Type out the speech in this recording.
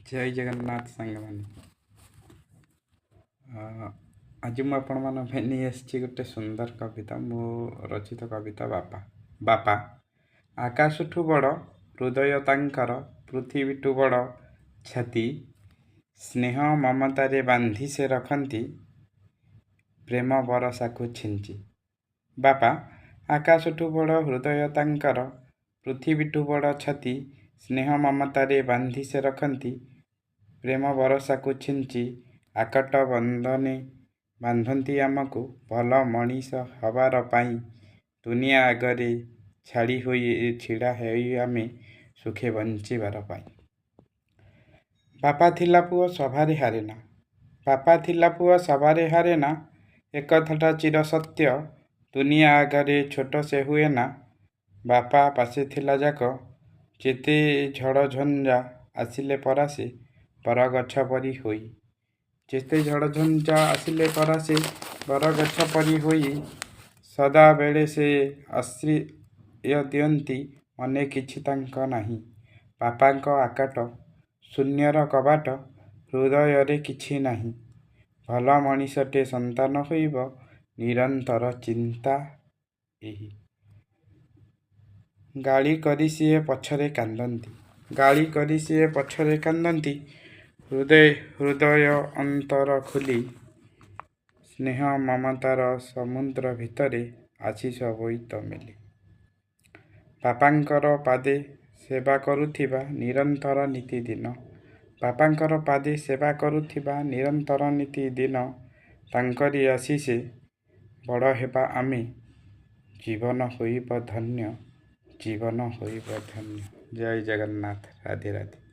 जय जगन्नाथ सांग मैंने आज मुझे गोटे सुंदर कविता मो रचित कविता बापा बापा आकाशठू बड़ हृदय तांकर पृथ्वीठू बड़ छाती स्नेह ममतारे बांधी से रखती प्रेम बरसा को छिंची। बापा आकाशठू बड़ हृदय तांकर पृथ्वीठू बड़ छाती स्नेह ममतारे बांधी से रखती प्रेम बरसा को छिंची आकट बंधने बांधती आमको भल मनीष हबार पाई दुनिया आगरे छाड़ी हुई छिड़ा आमे सुखे बंचिबार पाई। बापा थिला पुओ सभारे हारेना बापा थिला पुओ सभारे हारेना एक कथाटा चिर सत्य दुनिया आगरे छोट से हुए ना। बापा पासे थिला जाक जेते झड़ झंझा आसिले परासे बरगछ परी होई जेते झड़ झंझा आसिले परासे बरगछ परी होई सदा बेले से आश्रय दियंती अने किछि तांक नाही। बापांक आकाट शून्यर कबाट हृदय रे किछि नाही भल मनीषटे संतान होइब निरंतर चिंता एही। गाली करी सीए पछरे कांदंती गाली करी सीए पछरे कांदंती हृदय अंतर खुली स्नेह ममतार समुद्र भितरे आशीष बोईत मेली। बापांकर पादे सेवा करुथिबा निरंतर नीति दिन बापांकर पादे सेवा करुथिबा निरंतर नीति दिन तांकरी आशीषे बड़ हेबा आमे जीवन होइब धन्य जीवन होइब धन्य। जय जगन्नाथ राधे राधे।